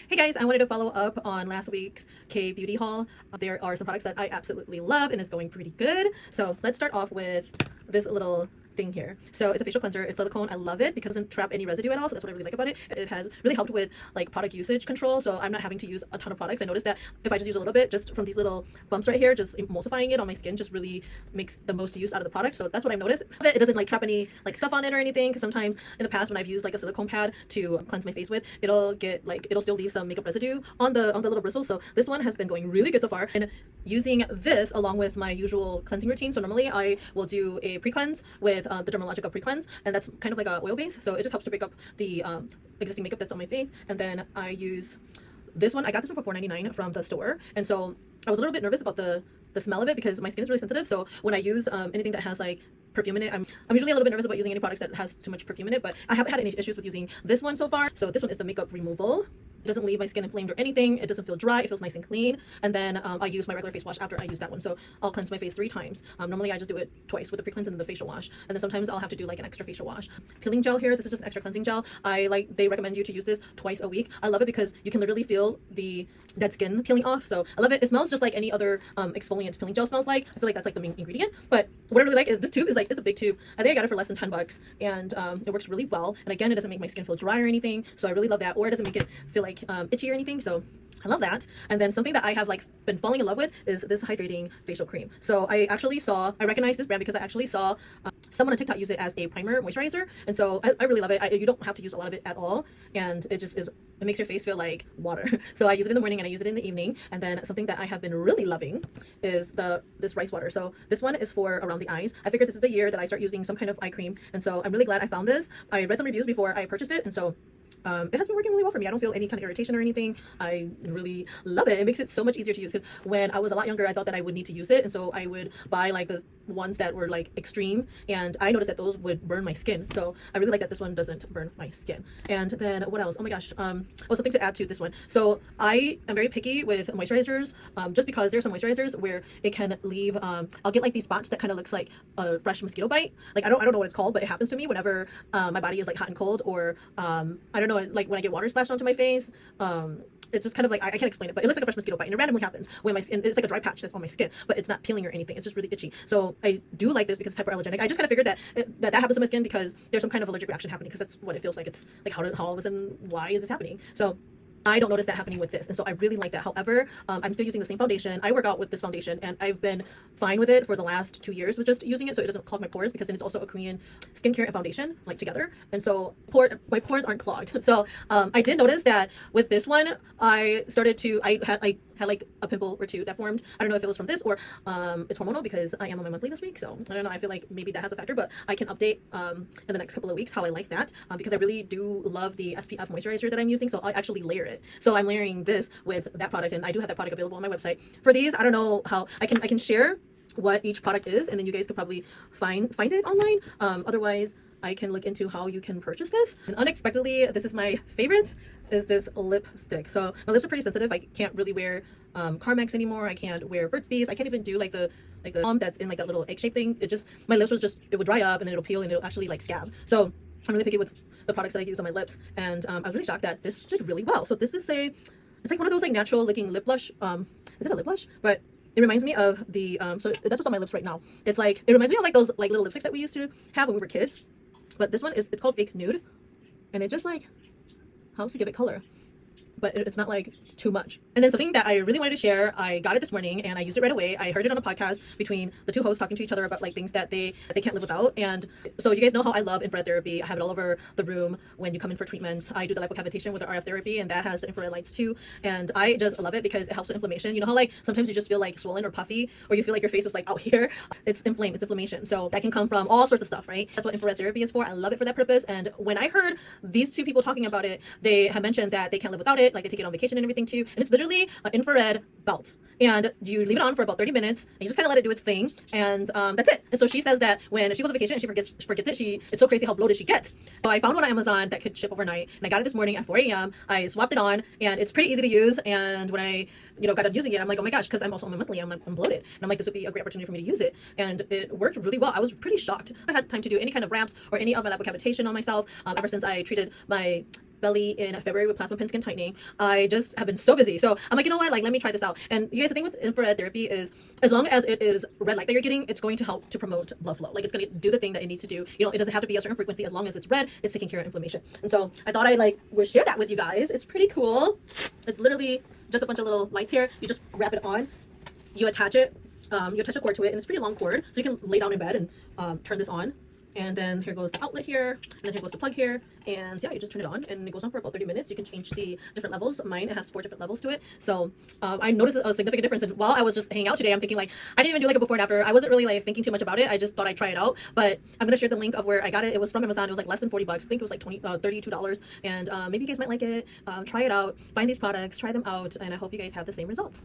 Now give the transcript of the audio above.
Hey guys, I wanted to follow up on last week's K Beauty haul. There are some products that I absolutely love and it's going pretty good. So let's start off with this little thing here. So it's a facial cleanser. It's silicone. I love it because it doesn't trap any residue at all. So that's what I really like about it. It has really helped with like product usage control. So I'm not having to use a ton of products. I noticed that if I just use a little bit, just from these little bumps right here, just emulsifying it on my skin just really makes the most use out of the product. So that's what I've noticed. It doesn't like trap any like stuff on it or anything. Because sometimes in the past when I've used like a silicone pad to cleanse my face with, it'll still leave some makeup residue on the little bristles. So this one has been going really good so far. And using this along with my usual cleansing routine. So normally I will do a pre-cleanse with the Dermalogica pre-cleanse, and that's kind of like a oil base. So it just helps to break up the existing makeup that's on my face. And then I use this one. I got this one for $4.99 from the store, and so I was a little bit nervous about the smell of it because my skin is really sensitive. So when I use anything that has like perfume in it, I'm usually a little bit nervous about using any products that has too much perfume in it, but I haven't had any issues with using this one so far. So this one is the makeup removal. It doesn't leave my skin inflamed or anything. It doesn't feel dry. It feels nice and clean. And then I use my regular face wash after I use that one. So I'll cleanse my face 3 times. Normally I just do it twice with the pre-cleanse and then the facial wash. And then sometimes I'll have to do like an extra facial wash. Peeling gel here. This is just extra cleansing gel. They recommend you to use this twice a week. I love it because you can literally feel the dead skin peeling off. So I love it. It smells just like any other exfoliant peeling gel smells like. I feel like that's like the main ingredient. But what I really like is this tube is like, it's a big tube. I think I got it for less than $10 and it works really well. And again, it doesn't make my skin feel dry or anything. So I really love that. Or it doesn't make it feel like itchy or anything. So I love that. And then something that I have like been falling in love with is this hydrating facial cream. So I recognize this brand because I actually saw someone on TikTok use it as a primer moisturizer. And so I really love it. You don't have to use a lot of it at all. And it just is, it makes your face feel like water. So I use it in the morning and I use it in the evening. And then something that I have been really loving is this rice water. So this one is for around the eyes. I figured this is the year that I start using some kind of eye cream. And so I'm really glad I found this. I read some reviews before I purchased it. And so it has been working really well for me. I don't feel any kind of irritation or anything. I really love it. It makes it so much easier to use because when I was a lot younger, I thought that I would need to use it. And so I would buy like the ones that were like extreme. And I noticed that those would burn my skin. So I really like that this one doesn't burn my skin. And then what else? Oh my gosh. Something to add to this one. So I am very picky with moisturizers just because there's some moisturizers where it can leave, I'll get like these spots that kind of looks like a fresh mosquito bite. Like I don't know what it's called, but it happens to me whenever my body is like hot and cold, or I don't know, like when I get water splashed onto my face. It's just kind of like, I can't explain it, but it looks like a fresh mosquito bite, and it randomly happens when my skin, it's like a dry patch that's on my skin, but it's not peeling or anything. It's just really itchy. So I do like this because it's hyperallergenic. I just kind of figured that that happens to my skin because there's some kind of allergic reaction happening, because that's what it feels like. It's like, how all of a sudden, why is this happening? So I don't notice that happening with this, and so I really like that. However, I'm still using the same foundation. I work out with this foundation, and I've been fine with it for the last 2 years with just using it, so it doesn't clog my pores, because then it's also a Korean skincare and foundation like together, and so my pores aren't clogged. So I did notice that with this one, I had like a pimple or 2 that formed. I don't know if it was from this or it's hormonal, because I am on my monthly this week, so I don't know. I feel like maybe that has a factor, but I can update in the next couple of weeks how I like that, because I really do love the SPF moisturizer that I'm using. So I actually layer it. So I'm layering this with that product, and I do have that product available on my website. For these, I don't know how I can share what each product is, and then you guys could probably find it online. Otherwise, I can look into how you can purchase this. And unexpectedly, this is my favorite, is this lipstick. So my lips are pretty sensitive. I can't really wear Carmex anymore. I can't wear Burt's Bees. I can't even do like the that's in like that little egg shaped thing. My lips it would dry up, and then it'll peel, and it'll actually like scab. So I'm really picky with the products that I use on my lips, and I was really shocked that this did really well. So this is it's like one of those like natural looking lip blush. Is it a lip blush? But it reminds me of the so that's what's on my lips right now. It reminds me of like those like little lipsticks that we used to have when we were kids. But this one it's called Fake Nude, and it just like helps to give it color, but it's not like too much. And then something that I really wanted to share, I got it this morning and I used it right away. I heard it on a podcast between the 2 hosts talking to each other about like things that they can't live without. And so you guys know how I love infrared therapy. I have it all over the room when you come in for treatments. I do the lipocavitation with the RF therapy, and that has the infrared lights too. And I just love it because it helps with inflammation. You know how like sometimes you just feel like swollen or puffy, or you feel like your face is like out here? It's inflamed, it's inflammation. So that can come from all sorts of stuff, right? That's what infrared therapy is for. I love it for that purpose. And when I heard these 2 people talking about it, they had mentioned that they can't live without it. Like they take it on vacation and everything too. And it's literally an infrared belt, and you leave it on for about 30 minutes, and you just kind of let it do its thing, and that's it. And so she says that when she goes on vacation and she forgets it, it's so crazy how bloated she gets. So I found one on Amazon that could ship overnight, and I got it this morning at 4 a.m. I swapped it on, and it's pretty easy to use. And when I got done using it, I'm like, oh my gosh, because I'm also on my monthly, I'm bloated, and I'm like, this would be a great opportunity for me to use it. And it worked really well. I was pretty shocked. I had time to do any kind of ramps or any of my lipocavitation on myself ever since I treated my belly in February with plasma pin skin tightening. I just have been so busy. So I'm like, you know what? Like, let me try this out. And you guys, the thing with infrared therapy is as long as it is red light that you're getting, it's going to help to promote blood flow. Like, it's going to do the thing that it needs to do. You know, it doesn't have to be a certain frequency. As long as it's red, it's taking care of inflammation. And so I thought I like would share that with you guys. It's pretty cool. It's literally just a bunch of little lights here. You just wrap it on, you attach it, you attach a cord to it, and it's a pretty long cord, so you can lay down in bed and turn this on. And then here goes the outlet here, and then here goes the plug here, and yeah, you just turn it on, and it goes on for about 30 minutes. You can change the different levels. Mine, it has 4 different levels to it. So I noticed a significant difference. And while I was just hanging out today, I'm thinking like, I didn't even do like a before and after. I wasn't really like thinking too much about it. I just thought I'd try it out. But I'm gonna share the link of where I got it. It was from Amazon. It was like less than 40 bucks. I think it was like $32. And maybe you guys might like it. Try it out. Find these products, try them out, and I hope you guys have the same results.